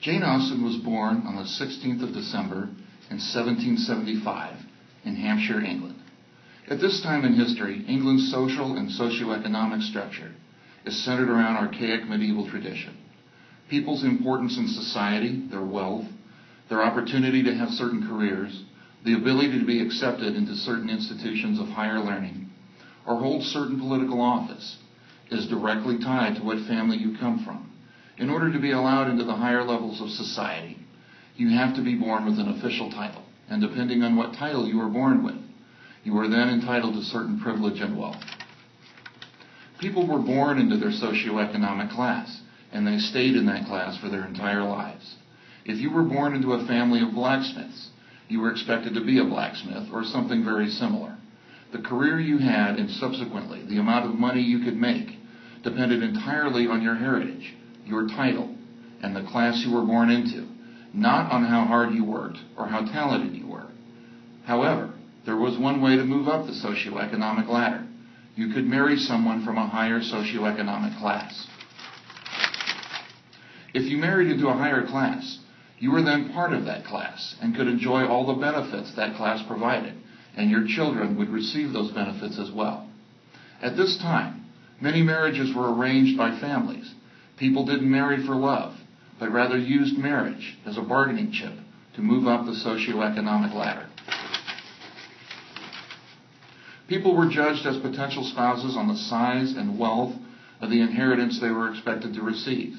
Jane Austen was born on the 16th of December in 1775 in Hampshire, England. At this time in history, England's social and socioeconomic structure is centered around archaic medieval tradition. People's importance in society, their wealth, their opportunity to have certain careers, the ability to be accepted into certain institutions of higher learning, or hold certain political office, is directly tied to what family you come from. In order to be allowed into the higher levels of society, you have to be born with an official title, and depending on what title you were born with, you are then entitled to certain privilege and wealth. People were born into their socioeconomic class, and they stayed in that class for their entire lives. If you were born into a family of blacksmiths, you were expected to be a blacksmith or something very similar. The career you had and subsequently the amount of money you could make depended entirely on your heritage, your title, and the class you were born into, not on how hard you worked or how talented you were. However, there was one way to move up the socioeconomic ladder. You could marry someone from a higher socioeconomic class. If you married into a higher class, you were then part of that class and could enjoy all the benefits that class provided, and your children would receive those benefits as well. At this time, many marriages were arranged by families. People didn't marry for love, but rather used marriage as a bargaining chip to move up the socioeconomic ladder. People were judged as potential spouses on the size and wealth of the inheritance they were expected to receive.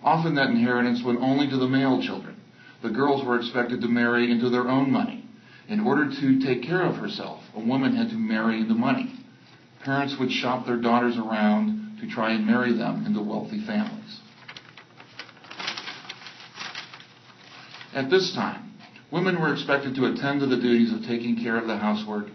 Often that inheritance went only to the male children. The girls were expected to marry into their own money. In order to take care of herself, a woman had to marry into money. Parents would shop their daughters around to try and marry them into wealthy families. At this time, women were expected to attend to the duties of taking care of the housework,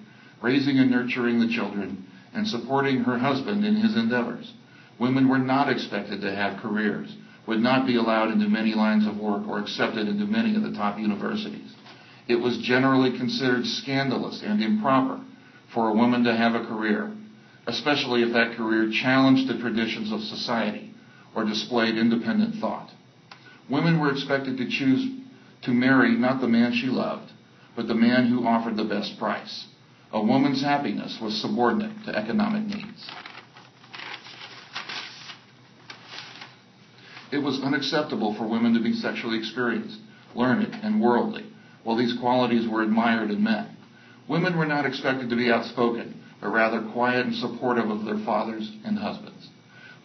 raising and nurturing the children, and supporting her husband in his endeavors. Women were not expected to have careers, would not be allowed into many lines of work or accepted into many of the top universities. It was generally considered scandalous and improper for a woman to have a career, especially if that career challenged the traditions of society or displayed independent thought. Women were expected to choose to marry not the man she loved, but the man who offered the best price. A woman's happiness was subordinate to economic needs. It was unacceptable for women to be sexually experienced, learned, and worldly, while these qualities were admired in men. Women were not expected to be outspoken, but rather quiet and supportive of their fathers and husbands.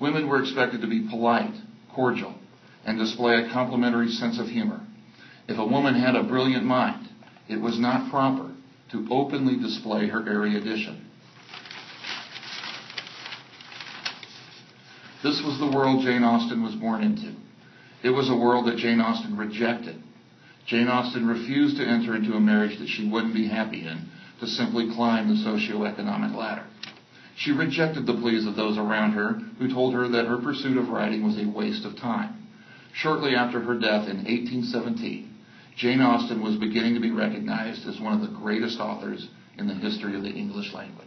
Women were expected to be polite, cordial, and display a complimentary sense of humor. If a woman had a brilliant mind, it was not proper to openly display her erudition. This was the world Jane Austen was born into. It was a world that Jane Austen rejected. Jane Austen refused to enter into a marriage that she wouldn't be happy in to simply climb the socioeconomic ladder. She rejected the pleas of those around her who told her that her pursuit of writing was a waste of time. Shortly after her death in 1817, Jane Austen was beginning to be recognized as one of the greatest authors in the history of the English language.